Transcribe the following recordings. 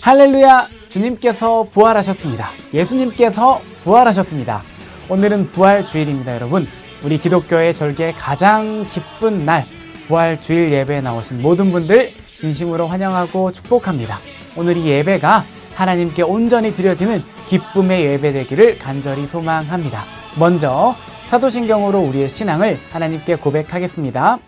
할렐루야! 주님께서 부활하셨습니다. 예수님께서 부활하셨습니다. 오늘은 부활주일입니다, 여러분. 우리 기독교의 절기에 가장 기쁜 날, 부활주일 예배에 나오신 모든 분들 진심으로 환영하고 축복합니다. 오늘 이 예배가 하나님께 온전히 드려지는 기쁨의 예배 되기를 간절히 소망합니다. 먼저 사도신경으로 우리의 신앙을 하나님께 고백하겠습니다.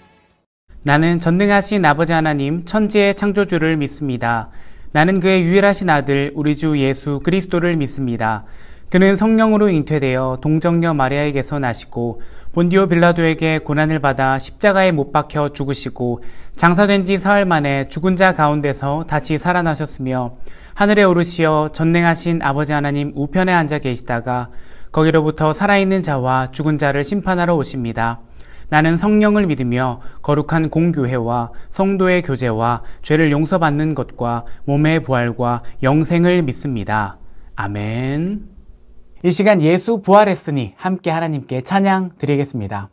나는 전능하신 아버지 하나님, 천지의 창조주를 믿습니다. 나는 그의 유일하신 아들 우리 주 예수 그리스도를 믿습니다. 그는 성령으로 잉태되어 동정녀 마리아에게서 나시고 본디오 빌라도에게 고난을 받아 십자가에 못 박혀 죽으시고 장사된 지 사흘 만에 죽은 자 가운데서 다시 살아나셨으며 하늘에 오르시어 전능하신 아버지 하나님 우편에 앉아 계시다가 거기로부터 살아있는 자와 죽은 자를 심판하러 오십니다. 나는 성령을 믿으며 거룩한 공교회와 성도의 교제와 죄를 용서받는 것과 몸의 부활과 영생을 믿습니다. 아멘. 이 시간 예수 부활했으니 함께 하나님께 찬양 드리겠습니다.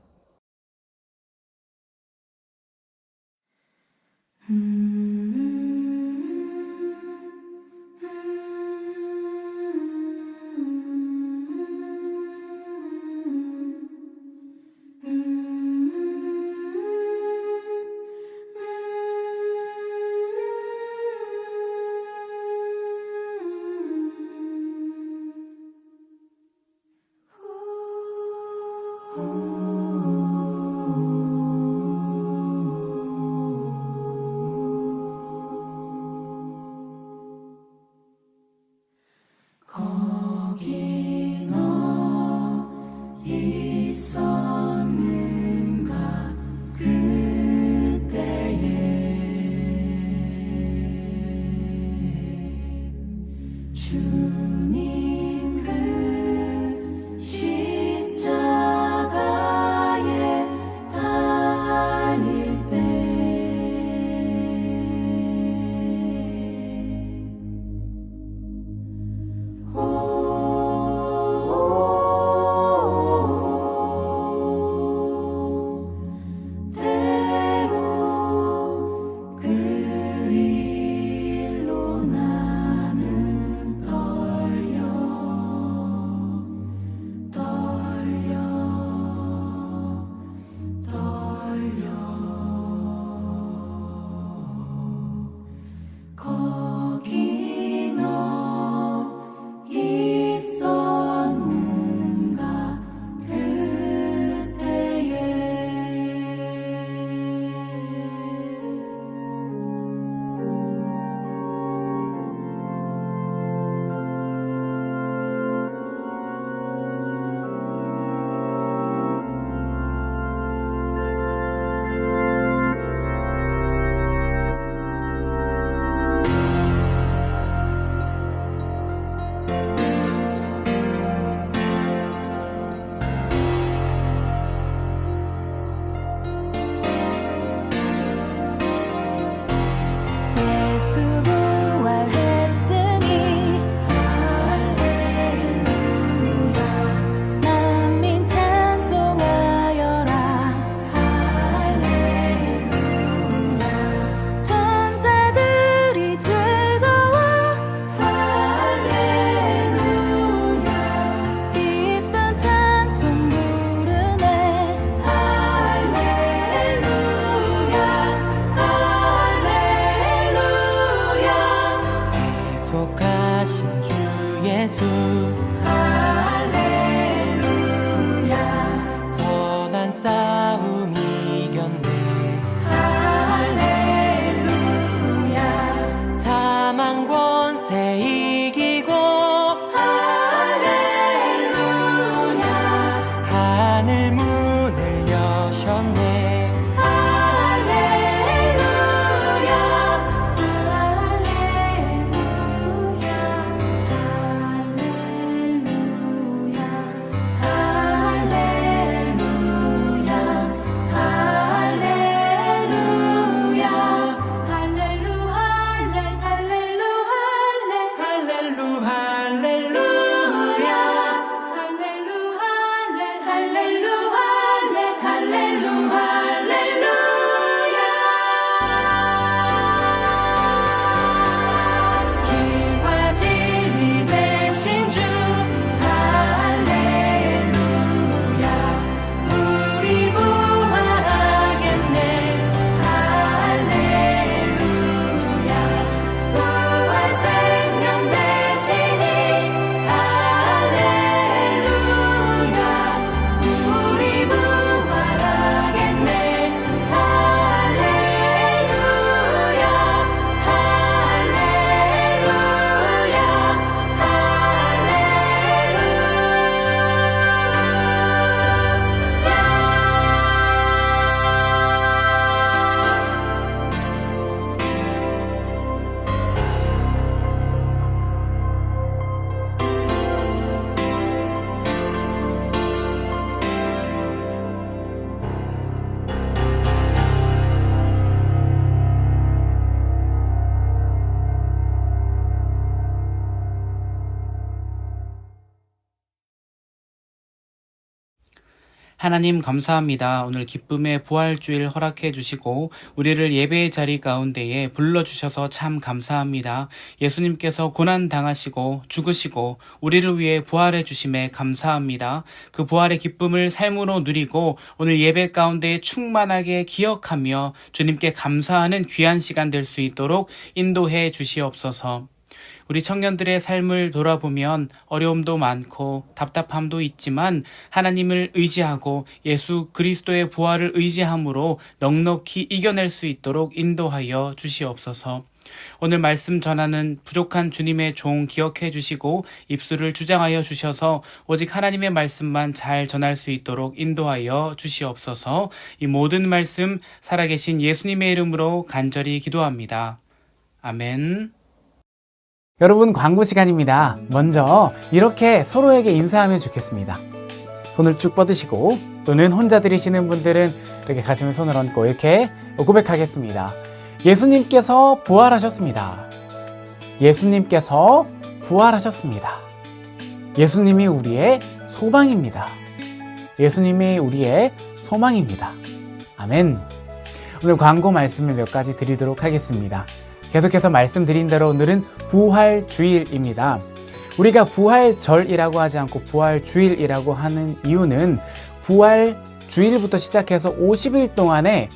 하나님 감사합니다. 오늘 기쁨의 부활주일 허락해 주시고 우리를 예배의 자리 가운데에 불러주셔서 참 감사합니다. 예수님께서 고난 당하시고 죽으시고 우리를 위해 부활해 주심에 감사합니다. 그 부활의 기쁨을 삶으로 누리고 오늘 예배 가운데 충만하게 기억하며 주님께 감사하는 귀한 시간 될 수 있도록 인도해 주시옵소서. 우리 청년들의 삶을 돌아보면 어려움도 많고 답답함도 있지만 하나님을 의지하고 예수 그리스도의 부활을 의지함으로 넉넉히 이겨낼 수 있도록 인도하여 주시옵소서. 오늘 말씀 전하는 부족한 주님의 종 기억해 주시고 입술을 주장하여 주셔서 오직 하나님의 말씀만 잘 전할 수 있도록 인도하여 주시옵소서. 이 모든 말씀 살아계신 예수님의 이름으로 간절히 기도합니다. 아멘. 여러분, 광고 시간입니다. 먼저 이렇게 서로에게 인사하면 좋겠습니다. 손을 쭉 뻗으시고, 또는 혼자 들으시는 분들은 이렇게 가슴에 손을 얹고 이렇게 고백하겠습니다. 예수님께서 부활하셨습니다. 예수님께서 부활하셨습니다. 예수님이 우리의 소망입니다. 예수님이 우리의 소망입니다. 아멘. 오늘 광고 말씀을 몇 가지 드리도록 하겠습니다. 계속해서 말씀드린 대로 오늘은 부활주일입니다. 우리가 부활절이라고 하지 않고 부활주일이라고 하는 이유는 부활주일부터 시작해서 50일 동안의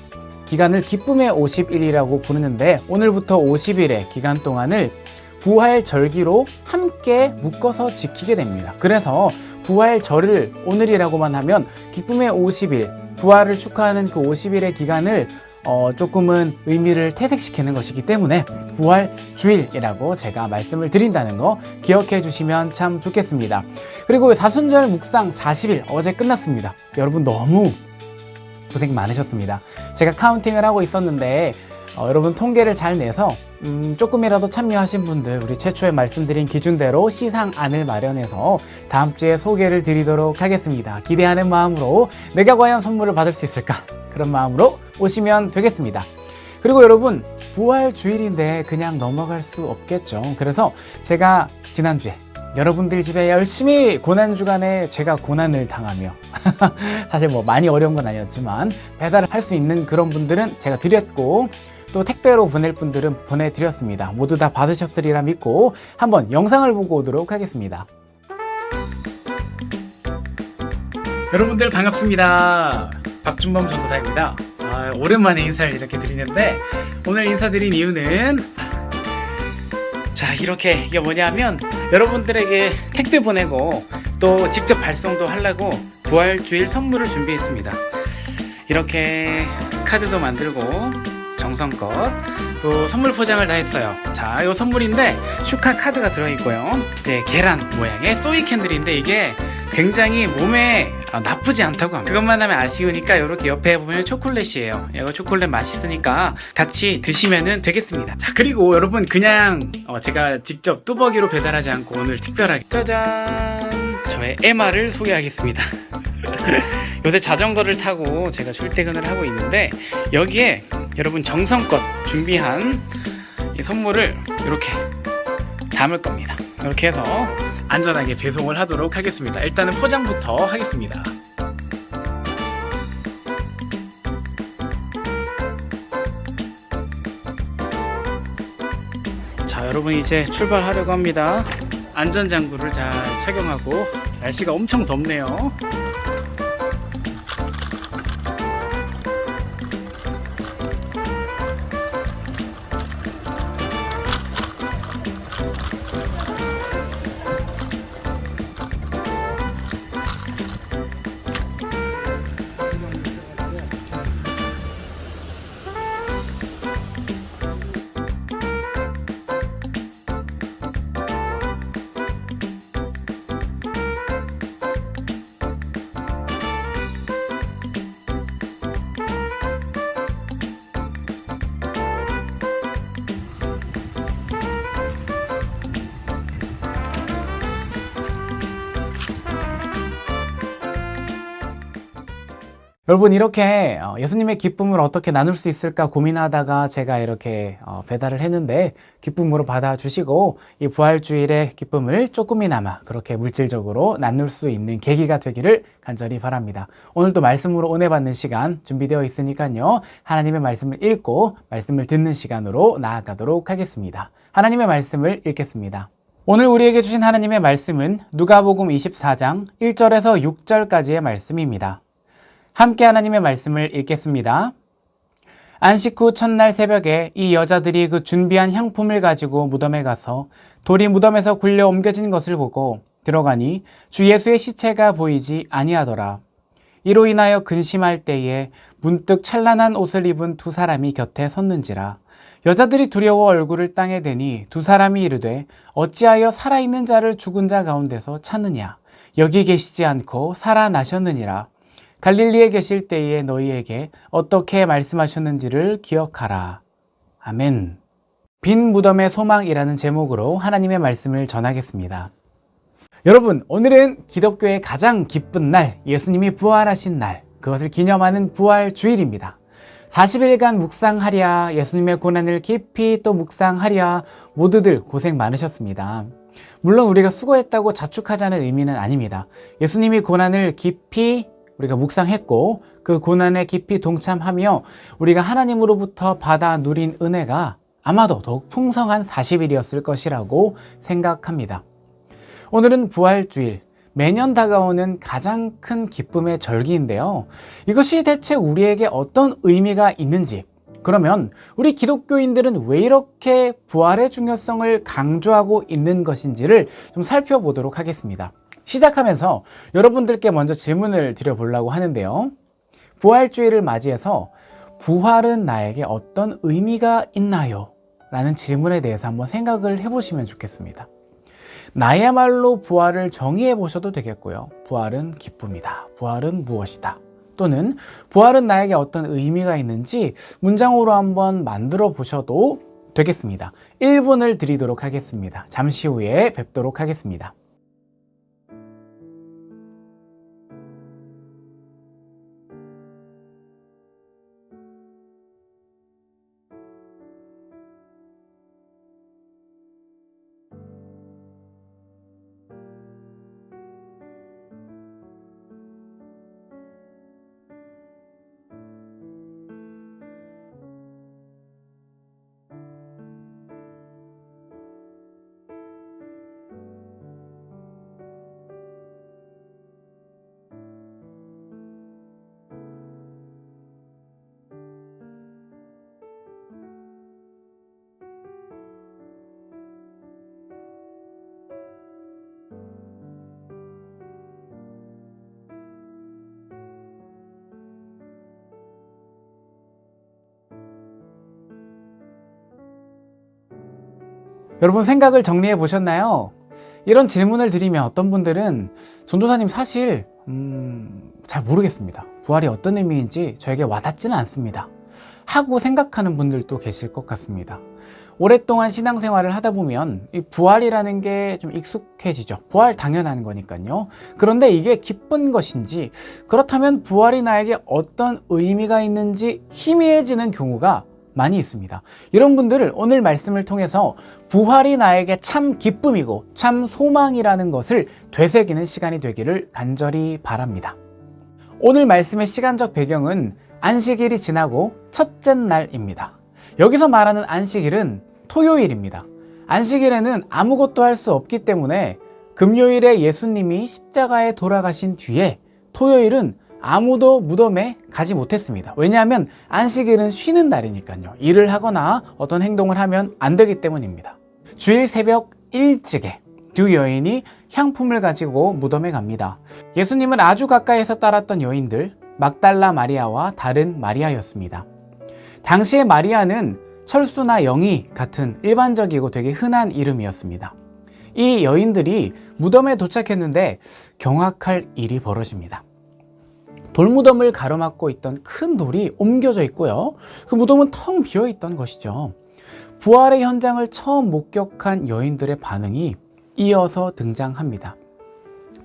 기간을 기쁨의 50일이라고 부르는데 오늘부터 50일의 기간 동안을 부활절기로 함께 묶어서 지키게 됩니다. 그래서 부활절을 오늘이라고만 하면 기쁨의 50일, 부활을 축하하는 그 50일의 기간을 조금은 의미를 퇴색시키는 것이기 때문에 부활주일이라고 제가 말씀을 드린다는 거 기억해 주시면 참 좋겠습니다. 그리고 사순절 묵상 40일 어제 끝났습니다. 여러분 너무 고생 많으셨습니다. 제가 카운팅을 하고 있었는데 여러분 통계를 잘 내서 조금이라도 참여하신 분들 우리 최초에 말씀드린 기준대로 시상안을 마련해서 다음 주에 소개를 드리도록 하겠습니다. 기대하는 마음으로 내가 과연 선물을 받을 수 있을까? 그런 마음으로 오시면 되겠습니다. 그리고 여러분 부활주일인데 그냥 넘어갈 수 없겠죠. 그래서 제가 지난주에 여러분들 집에 열심히 고난주간에 제가 고난을 당하며 사실 뭐 많이 어려운 건 아니었지만 배달을 할 수 있는 그런 분들은 제가 드렸고 또 택배로 보낼 분들은 보내드렸습니다. 모두 다 받으셨으리라 믿고 한번 영상을 보고 오도록 하겠습니다. 여러분들 반갑습니다. 박준범 전도사입니다. 오랜만에 인사를 이렇게 드리는데 오늘 인사드린 이유는 자 이렇게 이게 뭐냐면 여러분들에게 택배 보내고 또 직접 발송도 하려고 부활주일 선물을 준비했습니다. 이렇게 카드도 만들고 정성껏 또 선물 포장을 다 했어요. 자, 이 선물인데 슈카 카드가 들어있고요. 이제 계란 모양의 소이 캔들인데 이게 굉장히 몸에 나쁘지 않다고 합니다. 그것만 하면 아쉬우니까 이렇게 옆에 보면 초콜릿이에요. 이거 초콜릿 맛있으니까 같이 드시면 되겠습니다. 자, 그리고 여러분 그냥 제가 직접 뚜벅이로 배달하지 않고 오늘 특별하게 짜잔 저의 MR을 소개하겠습니다. 요새 자전거를 타고 제가 출퇴근을 하고 있는데 여기에 여러분 정성껏 준비한 이 선물을 이렇게 담을 겁니다. 이렇게 해서 안전하게 배송을 하도록 하겠습니다. 일단은 포장부터 하겠습니다. 자, 여러분 이제 출발하려고 합니다. 안전장구를 잘 착용하고 날씨가 엄청 덥네요. 여러분, 이렇게 예수님의 기쁨을 어떻게 나눌 수 있을까 고민하다가 제가 이렇게 배달을 했는데 기쁨으로 받아주시고 이 부활주일의 기쁨을 조금이나마 그렇게 물질적으로 나눌 수 있는 계기가 되기를 간절히 바랍니다. 오늘도 말씀으로 은혜 받는 시간 준비되어 있으니까요. 하나님의 말씀을 읽고 말씀을 듣는 시간으로 나아가도록 하겠습니다. 하나님의 말씀을 읽겠습니다. 오늘 우리에게 주신 하나님의 말씀은 누가복음 24장 1절에서 6절까지의 말씀입니다. 함께 하나님의 말씀을 읽겠습니다. 안식 후 첫날 새벽에 이 여자들이 그 준비한 향품을 가지고 무덤에 가서 돌이 무덤에서 굴려 옮겨진 것을 보고 들어가니 주 예수의 시체가 보이지 아니하더라. 이로 인하여 근심할 때에 문득 찬란한 옷을 입은 두 사람이 곁에 섰는지라. 여자들이 두려워 얼굴을 땅에 대니 두 사람이 이르되 어찌하여 살아있는 자를 죽은 자 가운데서 찾느냐. 여기 계시지 않고 살아나셨느니라. 갈릴리에 계실 때에 너희에게 어떻게 말씀하셨는지를 기억하라. 아멘. 빈 무덤의 소망이라는 제목으로 하나님의 말씀을 전하겠습니다. 여러분, 오늘은 기독교의 가장 기쁜 날, 예수님이 부활하신 날, 그것을 기념하는 부활주일입니다. 40일간 묵상하랴, 예수님의 고난을 깊이 또 묵상하랴, 모두들 고생 많으셨습니다. 물론 우리가 수고했다고 자축하자는 의미는 아닙니다. 예수님이 고난을 깊이 우리가 묵상했고 그 고난에 깊이 동참하며 우리가 하나님으로부터 받아 누린 은혜가 아마도 더욱 풍성한 40일이었을 것이라고 생각합니다. 오늘은 부활주일, 매년 다가오는 가장 큰 기쁨의 절기인데요. 이것이 대체 우리에게 어떤 의미가 있는지, 그러면 우리 기독교인들은 왜 이렇게 부활의 중요성을 강조하고 있는 것인지를 좀 살펴보도록 하겠습니다. 시작하면서 여러분들께 먼저 질문을 드려보려고 하는데요. 부활주일을 맞이해서 부활은 나에게 어떤 의미가 있나요? 라는 질문에 대해서 한번 생각을 해보시면 좋겠습니다. 나야말로 부활을 정의해 보셔도 되겠고요. 부활은 기쁨이다. 부활은 무엇이다. 또는 부활은 나에게 어떤 의미가 있는지 문장으로 한번 만들어 보셔도 되겠습니다. 1분을 드리도록 하겠습니다. 잠시 후에 뵙도록 하겠습니다. 여러분, 생각을 정리해 보셨나요? 이런 질문을 드리면 어떤 분들은 전도사님 사실 잘 모르겠습니다. 부활이 어떤 의미인지 저에게 와닿지는 않습니다. 하고 생각하는 분들도 계실 것 같습니다. 오랫동안 신앙생활을 하다 보면 이 부활이라는 게 좀 익숙해지죠. 부활 당연한 거니까요. 그런데 이게 기쁜 것인지, 그렇다면 부활이 나에게 어떤 의미가 있는지 희미해지는 경우가 많이 있습니다. 이런 분들을 오늘 말씀을 통해서 부활이 나에게 참 기쁨이고 참 소망이라는 것을 되새기는 시간이 되기를 간절히 바랍니다. 오늘 말씀의 시간적 배경은 안식일이 지나고 첫째 날입니다. 여기서 말하는 안식일은 토요일입니다. 안식일에는 아무것도 할 수 없기 때문에 금요일에 예수님이 십자가에 돌아가신 뒤에 토요일은 아무도 무덤에 가지 못했습니다. 왜냐하면 안식일은 쉬는 날이니까요. 일을 하거나 어떤 행동을 하면 안 되기 때문입니다. 주일 새벽 일찍에 두 여인이 향품을 가지고 무덤에 갑니다. 예수님을 아주 가까이에서 따랐던 여인들, 막달라 마리아와 다른 마리아였습니다. 당시의 마리아는 철수나 영희 같은 일반적이고 되게 흔한 이름이었습니다. 이 여인들이 무덤에 도착했는데 경악할 일이 벌어집니다. 돌무덤을 가로막고 있던 큰 돌이 옮겨져 있고요. 그 무덤은 텅 비어 있던 것이죠. 부활의 현장을 처음 목격한 여인들의 반응이 이어서 등장합니다.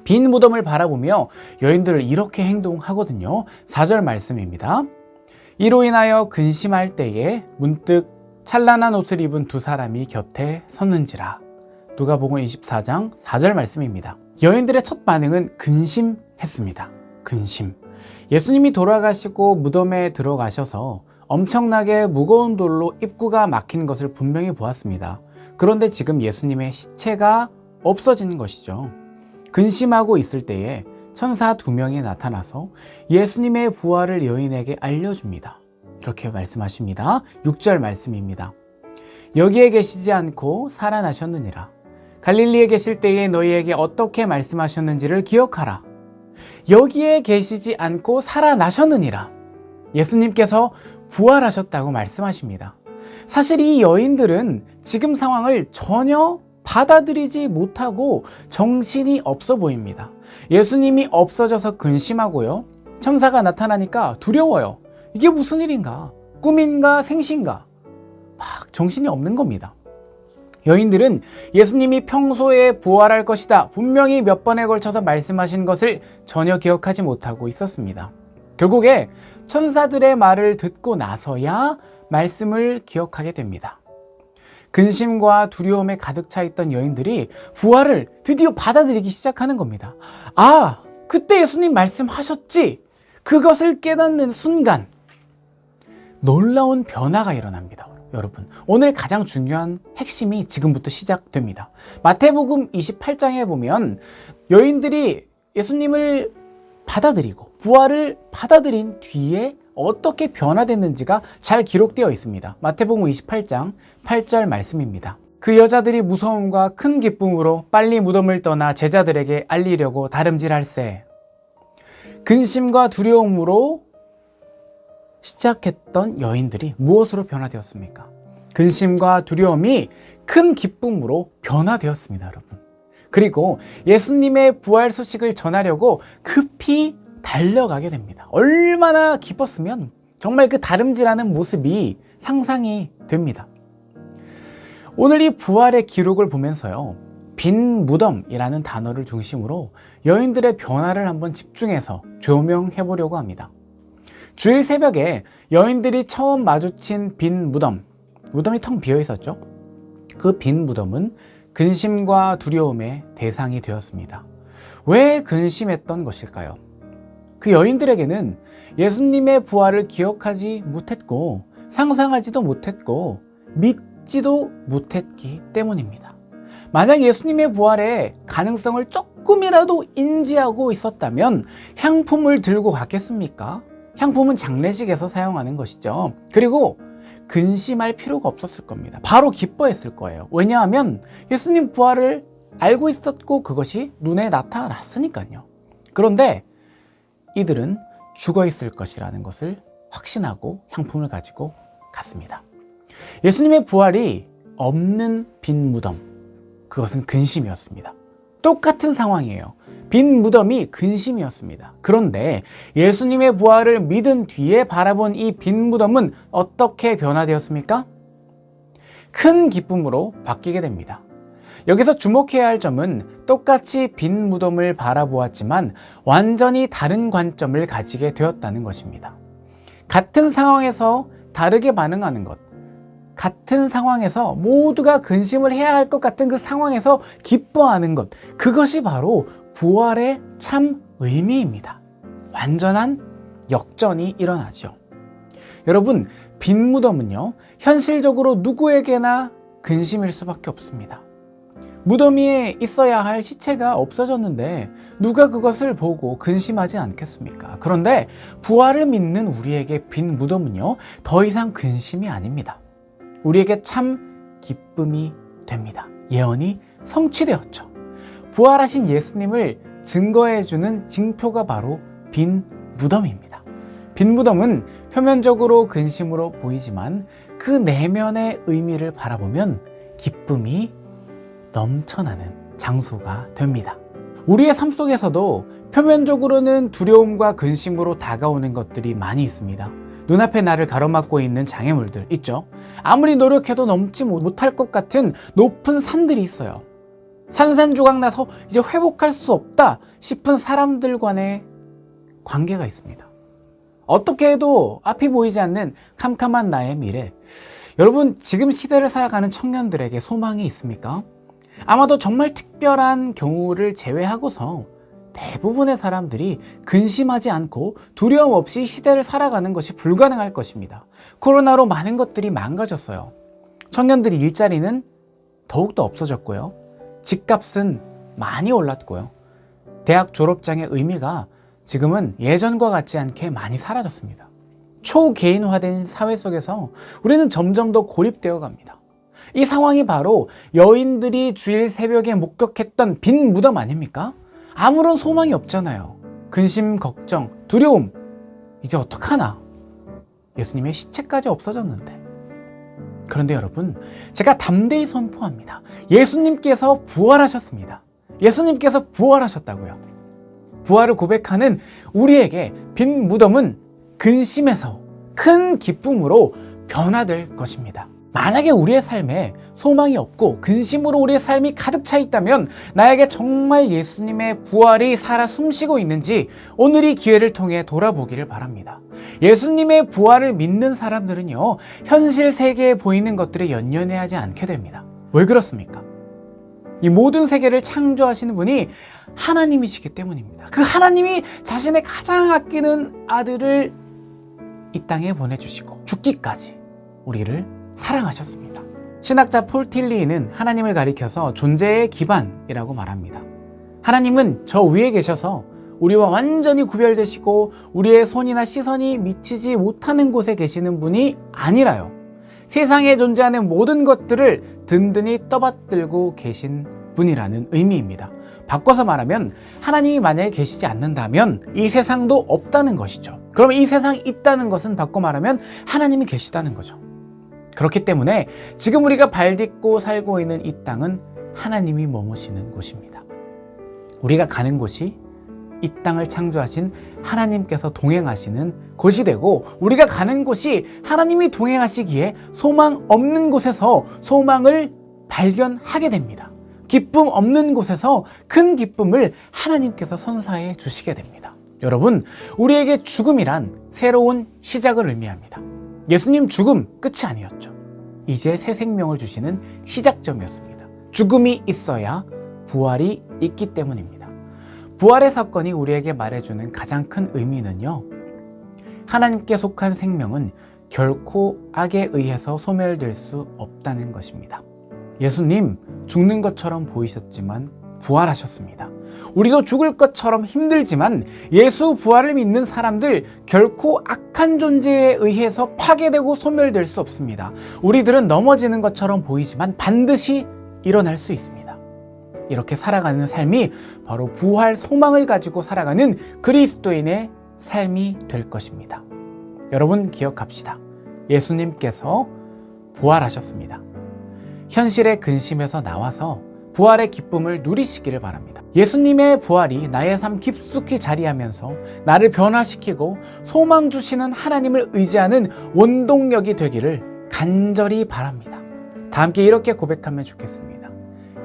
빈 무덤을 바라보며 여인들을 이렇게 행동하거든요. 4절 말씀입니다. 이로 인하여 근심할 때에 문득 찬란한 옷을 입은 두 사람이 곁에 섰는지라. 누가복음 24장 4절 말씀입니다. 여인들의 첫 반응은 근심했습니다. 근심. 예수님이 돌아가시고 무덤에 들어가셔서 엄청나게 무거운 돌로 입구가 막힌 것을 분명히 보았습니다. 그런데 지금 예수님의 시체가 없어지는 것이죠. 근심하고 있을 때에 천사 2명이 나타나서 예수님의 부활을 여인에게 알려줍니다. 이렇게 말씀하십니다. 6절 말씀입니다. 여기에 계시지 않고 살아나셨느니라. 갈릴리에 계실 때에 너희에게 어떻게 말씀하셨는지를 기억하라. 여기에 계시지 않고 살아나셨느니라. 예수님께서 부활하셨다고 말씀하십니다. 사실 이 여인들은 지금 상황을 전혀 받아들이지 못하고 정신이 없어 보입니다. 예수님이 없어져서 근심하고요. 천사가 나타나니까 두려워요. 이게 무슨 일인가? 꿈인가 생신가? 막 정신이 없는 겁니다. 여인들은 예수님이 평소에 부활할 것이다 분명히 몇 번에 걸쳐서 말씀하신 것을 전혀 기억하지 못하고 있었습니다. 결국에 천사들의 말을 듣고 나서야 말씀을 기억하게 됩니다. 근심과 두려움에 가득 차 있던 여인들이 부활을 드디어 받아들이기 시작하는 겁니다. 아, 그때 예수님 말씀하셨지. 그것을 깨닫는 순간 놀라운 변화가 일어납니다. 여러분, 오늘 가장 중요한 핵심이 지금부터 시작됩니다. 마태복음 28장에 보면 여인들이 예수님을 받아들이고 부활을 받아들인 뒤에 어떻게 변화됐는지가 잘 기록되어 있습니다. 마태복음 28장 8절 말씀입니다. 그 여자들이 무서움과 큰 기쁨으로 빨리 무덤을 떠나 제자들에게 알리려고 다름질할세. 근심과 두려움으로 시작했던 여인들이 무엇으로 변화되었습니까? 근심과 두려움이 큰 기쁨으로 변화되었습니다, 여러분. 그리고 예수님의 부활 소식을 전하려고 급히 달려가게 됩니다. 얼마나 기뻤으면 정말 그 다름질하는 모습이 상상이 됩니다. 오늘 이 부활의 기록을 보면서요, 빈 무덤이라는 단어를 중심으로 여인들의 변화를 한번 집중해서 조명해 보려고 합니다. 주일 새벽에 여인들이 처음 마주친 빈 무덤이 텅 비어 있었죠. 그 빈 무덤은 근심과 두려움의 대상이 되었습니다. 왜 근심했던 것일까요? 그 여인들에게는 예수님의 부활을 기억하지 못했고 상상하지도 못했고 믿지도 못했기 때문입니다. 만약 예수님의 부활의 가능성을 조금이라도 인지하고 있었다면 향품을 들고 갔겠습니까? 향품은 장례식에서 사용하는 것이죠. 그리고 근심할 필요가 없었을 겁니다. 바로 기뻐했을 거예요. 왜냐하면 예수님 부활을 알고 있었고 그것이 눈에 나타났으니까요. 그런데 이들은 죽어 있을 것이라는 것을 확신하고 향품을 가지고 갔습니다. 예수님의 부활이 없는 빈 무덤, 그것은 근심이었습니다. 똑같은 상황이에요. 빈 무덤이 근심이었습니다. 그런데 예수님의 부활을 믿은 뒤에 바라본 이 빈 무덤은 어떻게 변화되었습니까? 큰 기쁨으로 바뀌게 됩니다. 여기서 주목해야 할 점은 똑같이 빈 무덤을 바라보았지만 완전히 다른 관점을 가지게 되었다는 것입니다. 같은 상황에서 다르게 반응하는 것, 같은 상황에서 모두가 근심을 해야 할 것 같은 그 상황에서 기뻐하는 것, 그것이 바로 부활의 참 의미입니다. 완전한 역전이 일어나죠. 여러분, 빈 무덤은요, 현실적으로 누구에게나 근심일 수밖에 없습니다. 무덤 위에 있어야 할 시체가 없어졌는데 누가 그것을 보고 근심하지 않겠습니까? 그런데 부활을 믿는 우리에게 빈 무덤은요, 더 이상 근심이 아닙니다. 우리에게 참 기쁨이 됩니다. 예언이 성취되었죠. 부활하신 예수님을 증거해주는 징표가 바로 빈 무덤입니다. 빈 무덤은 표면적으로 근심으로 보이지만 그 내면의 의미를 바라보면 기쁨이 넘쳐나는 장소가 됩니다. 우리의 삶 속에서도 표면적으로는 두려움과 근심으로 다가오는 것들이 많이 있습니다. 눈앞에 나를 가로막고 있는 장애물들 있죠. 아무리 노력해도 넘지 못할 것 같은 높은 산들이 있어요. 산산조각 나서 이제 회복할 수 없다 싶은 사람들 간의 관계가 있습니다. 어떻게 해도 앞이 보이지 않는 캄캄한 나의 미래. 여러분, 지금 시대를 살아가는 청년들에게 소망이 있습니까? 아마도 정말 특별한 경우를 제외하고서 대부분의 사람들이 근심하지 않고 두려움 없이 시대를 살아가는 것이 불가능할 것입니다. 코로나로 많은 것들이 망가졌어요. 청년들의 일자리는 더욱더 없어졌고요. 집값은 많이 올랐고요. 대학 졸업장의 의미가 지금은 예전과 같지 않게 많이 사라졌습니다. 초개인화된 사회 속에서 우리는 점점 더 고립되어 갑니다. 이 상황이 바로 여인들이 주일 새벽에 목격했던 빈 무덤 아닙니까? 아무런 소망이 없잖아요. 근심, 걱정, 두려움. 이제 어떡하나? 예수님의 시체까지 없어졌는데. 그런데 여러분, 제가 담대히 선포합니다. 예수님께서 부활하셨습니다. 예수님께서 부활하셨다고요. 부활을 고백하는 우리에게 빈 무덤은 근심에서 큰 기쁨으로 변화될 것입니다. 만약에 우리의 삶에 소망이 없고 근심으로 우리의 삶이 가득 차 있다면 나에게 정말 예수님의 부활이 살아 숨쉬고 있는지 오늘 이 기회를 통해 돌아보기를 바랍니다. 예수님의 부활을 믿는 사람들은요, 현실 세계에 보이는 것들에 연연해하지 않게 됩니다. 왜 그렇습니까? 이 모든 세계를 창조하시는 분이 하나님이시기 때문입니다. 그 하나님이 자신의 가장 아끼는 아들을 이 땅에 보내주시고 죽기까지 우리를 사랑하셨습니다. 신학자 폴 틸리는 하나님을 가리켜서 존재의 기반이라고 말합니다. 하나님은 저 위에 계셔서 우리와 완전히 구별되시고 우리의 손이나 시선이 미치지 못하는 곳에 계시는 분이 아니라요. 세상에 존재하는 모든 것들을 든든히 떠받들고 계신 분이라는 의미입니다. 바꿔서 말하면 하나님이 만약에 계시지 않는다면 이 세상도 없다는 것이죠. 그럼 이 세상이 있다는 것은 바꿔 말하면 하나님이 계시다는 거죠. 그렇기 때문에 지금 우리가 발 딛고 살고 있는 이 땅은 하나님이 머무시는 곳입니다. 우리가 가는 곳이 이 땅을 창조하신 하나님께서 동행하시는 곳이 되고, 우리가 가는 곳이 하나님이 동행하시기에 소망 없는 곳에서 소망을 발견하게 됩니다. 기쁨 없는 곳에서 큰 기쁨을 하나님께서 선사해 주시게 됩니다. 여러분, 우리에게 죽음이란 새로운 시작을 의미합니다. 예수님 죽음 끝이 아니었죠. 이제 새 생명을 주시는 시작점이었습니다. 죽음이 있어야 부활이 있기 때문입니다. 부활의 사건이 우리에게 말해주는 가장 큰 의미는요, 하나님께 속한 생명은 결코 악에 의해서 소멸될 수 없다는 것입니다. 예수님 죽는 것처럼 보이셨지만 부활하셨습니다. 우리도 죽을 것처럼 힘들지만 예수 부활을 믿는 사람들 결코 악한 존재에 의해서 파괴되고 소멸될 수 없습니다. 우리들은 넘어지는 것처럼 보이지만 반드시 일어날 수 있습니다. 이렇게 살아가는 삶이 바로 부활 소망을 가지고 살아가는 그리스도인의 삶이 될 것입니다. 여러분 기억합시다. 예수님께서 부활하셨습니다. 현실의 근심에서 나와서 부활의 기쁨을 누리시기를 바랍니다. 예수님의 부활이 나의 삶 깊숙이 자리하면서 나를 변화시키고 소망 주시는 하나님을 의지하는 원동력이 되기를 간절히 바랍니다. 다 함께 이렇게 고백하면 좋겠습니다.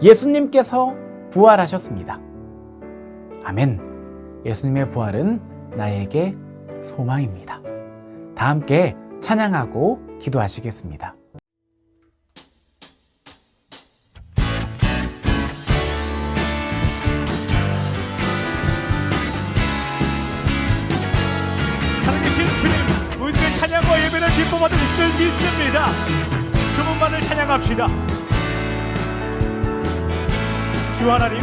예수님께서 부활하셨습니다. 아멘. 예수님의 부활은 나에게 소망입니다. 다 함께 찬양하고 기도하시겠습니다. 살아계신 주님, 우리들의 찬양과 예배를 기뻐 받을 줄 믿습니다. 그분만을 찬양합시다. 주 하나님,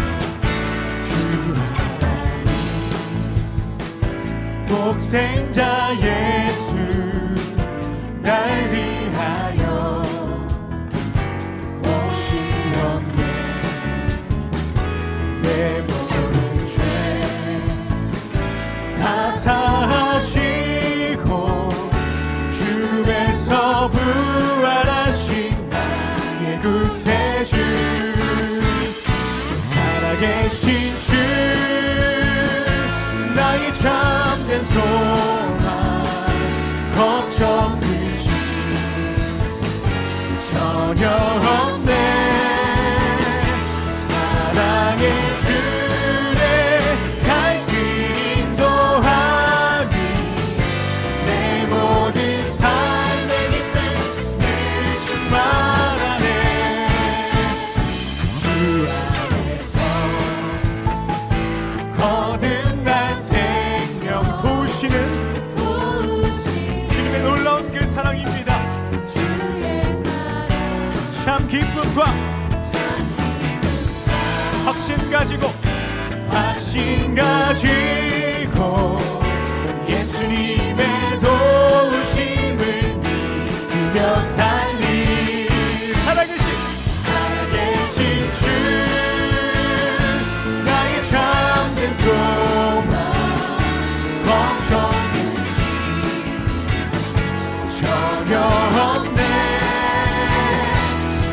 독생자 예수 날 위하여 오시었네. 내 모든 죄 다 사하시고 주에서 부활하신 나의 구세주, 살아계신 주, 나의 참된 소망, 걱정 근심 전혀 없네. 참 기쁨과 확신 가지고 예수님의 도우심을 믿으며 살리 살아계신 주 나의 참된 소망 걱정이지 전혀 없네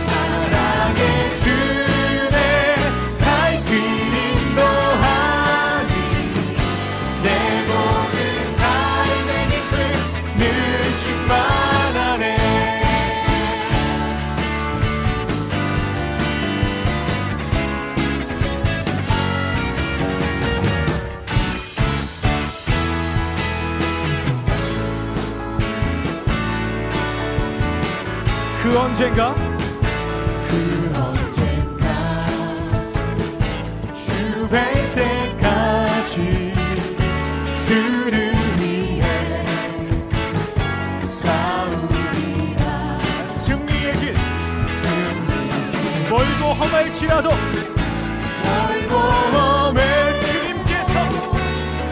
사랑의 주내 발길 인도하니 내 모든 삶의 기쁨 늘 충만하네 그 언젠가 주 뵐 때까지 주를 위해 싸우리라 승리의 길 멀고 험할지라도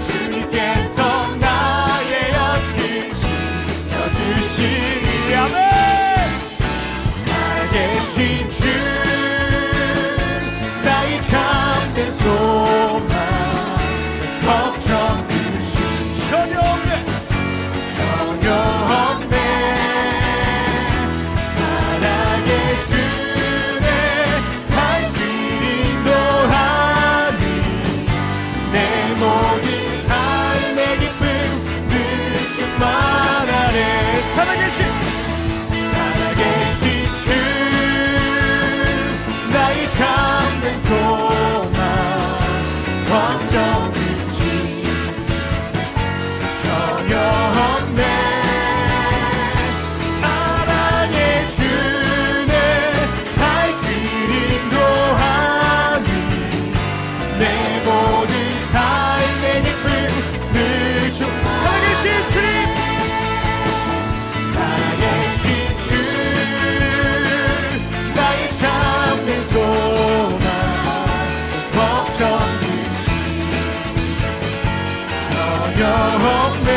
주님께서 나의 앞길 지켜주시니 아멘 살아계신 주 나의 참된 소망 걱정 근심 전혀 없네 사랑의 주내 발길 인도하니 내 모든 삶의 기쁨 늘 충만하네 살아계신 주 나의 참된 소망 걱정 근심 전혀 없네 사랑의 주내 발길 인도하니 내 모든 삶의 기쁨 늘 살아계신 주님 살아계신 주 나의 참된 소망 걱정 근심 전혀 없네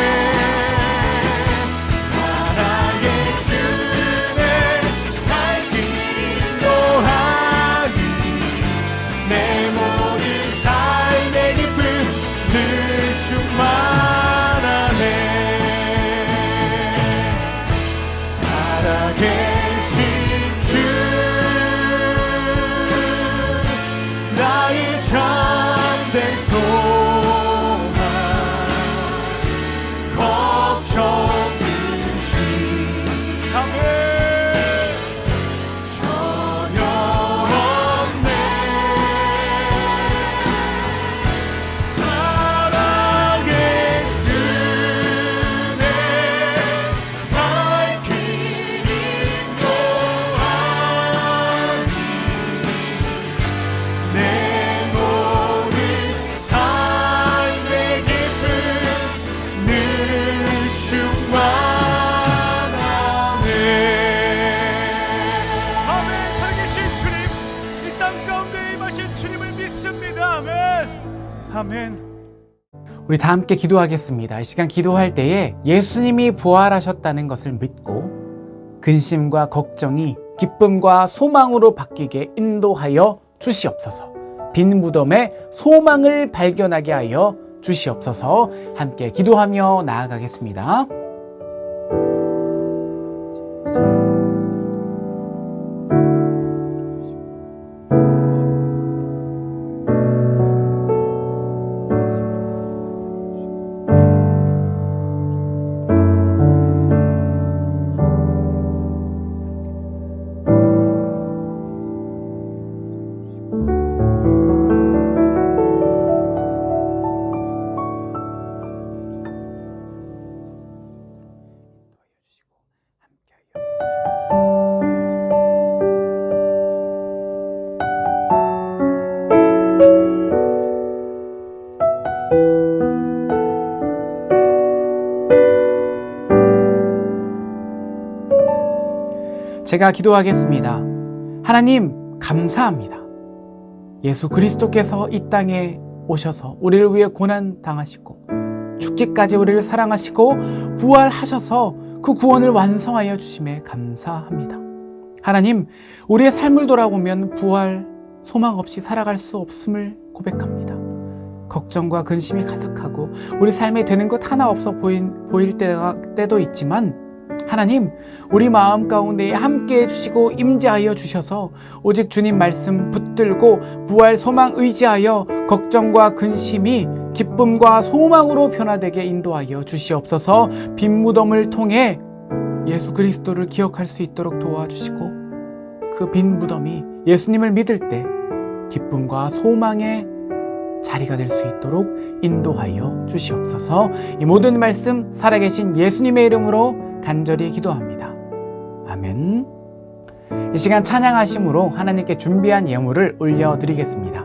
사랑의 주내 발길 인도하니 내 모든 삶의 기쁨 늘 충만하네 살아계신 주 나의 참된 소망 걱정 근심 아멘 전혀 없네 사랑의 주내 발길 인도하니 내 모든 삶의 기쁨 늘 충만하네 아멘 살아계신 주님 이 땅 가운데 임하신 주님을 믿습니다 아멘 아멘 우리 다 함께 기도하겠습니다. 이 시간 기도할 때에 예수님이 부활하셨다는 것을 믿고 근심과 걱정이 기쁨과 소망으로 바뀌게 인도하여 주시옵소서. 빈 무덤에 소망을 발견하게 하여 주시옵소서. 함께 기도하며 나아가겠습니다. 제가 기도하겠습니다. 하나님 감사합니다. 예수 그리스도께서 이 땅에 오셔서 우리를 위해 고난 당하시고 죽기까지 우리를 사랑하시고 부활하셔서 그 구원을 완성하여 주심에 감사합니다. 하나님, 우리의 삶을 돌아보면 부활, 소망 없이 살아갈 수 없음을 고백합니다. 걱정과 근심이 가득하고 우리 삶에 되는 것 하나 없어 보일 때도 있지만 하나님, 우리 마음 가운데 함께해 주시고 임재하여 주셔서 오직 주님 말씀 붙들고 부활 소망 의지하여 걱정과 근심이 기쁨과 소망으로 변화되게 인도하여 주시옵소서. 빈 무덤을 통해 예수 그리스도를 기억할 수 있도록 도와주시고 그 빈 무덤이 예수님을 믿을 때 기쁨과 소망의 자리가 될 수 있도록 인도하여 주시옵소서. 이 모든 말씀 살아계신 예수님의 이름으로 간절히 기도합니다. 아멘. 이 시간 찬양하심으로 하나님께 준비한 예물을 올려드리겠습니다.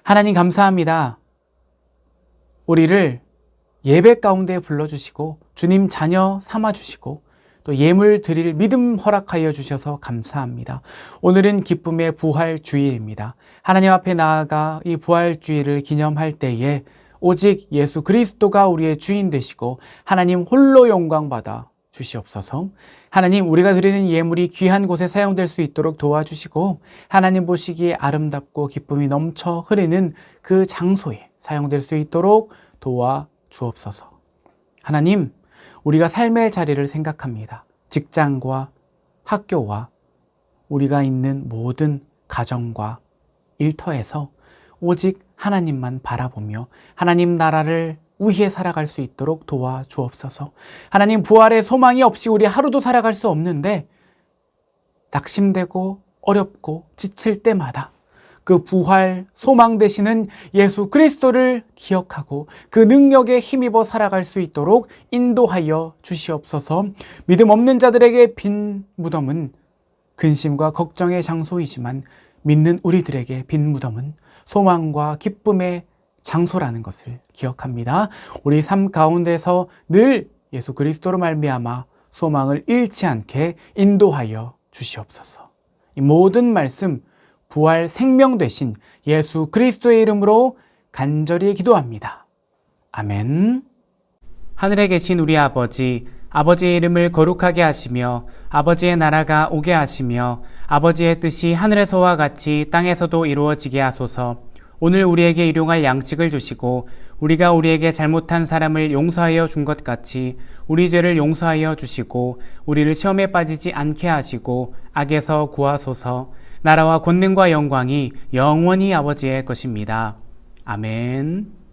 하나님 감사합니다. 우리를 예배 가운데 불러주시고 주님 자녀 삼아주시고 또 예물 드릴 믿음 허락하여 주셔서 감사합니다. 오늘은 기쁨의 부활주일입니다. 하나님 앞에 나아가 이 부활주일을 기념할 때에 오직 예수 그리스도가 우리의 주인 되시고 하나님 홀로 영광받아 주시옵소서. 하나님, 우리가 드리는 예물이 귀한 곳에 사용될 수 있도록 도와주시고 하나님 보시기에 아름답고 기쁨이 넘쳐 흐르는 그 장소에 사용될 수 있도록 도와주옵소서. 하나님, 우리가 삶의 자리를 생각합니다. 직장과 학교와 우리가 있는 모든 가정과 일터에서 오직 하나님만 바라보며 하나님 나라를 우희에 살아갈 수 있도록 도와주옵소서. 하나님, 부활의 소망이 없이 우리 하루도 살아갈 수 없는데 낙심되고 어렵고 지칠 때마다 그 부활 소망 되시는 예수 그리스도를 기억하고 그 능력에 힘입어 살아갈 수 있도록 인도하여 주시옵소서. 믿음 없는 자들에게 빈 무덤은 근심과 걱정의 장소이지만 믿는 우리들에게 빈 무덤은 소망과 기쁨의 장소라는 것을 기억합니다. 우리 삶 가운데서 늘 예수 그리스도로 말미암아 소망을 잃지 않게 인도하여 주시옵소서. 이 모든 말씀 부활 생명 되신 예수 그리스도의 이름으로 간절히 기도합니다. 아멘. 하늘에 계신 우리 아버지, 아버지의 이름을 거룩하게 하시며 아버지의 나라가 오게 하시며 아버지의 뜻이 하늘에서와 같이 땅에서도 이루어지게 하소서. 오늘 우리에게 일용할 양식을 주시고 우리가 우리에게 잘못한 사람을 용서하여 준 것 같이 우리 죄를 용서하여 주시고 우리를 시험에 빠지지 않게 하시고 악에서 구하소서. 나라와 권능과 영광이 영원히 아버지의 것입니다. 아멘.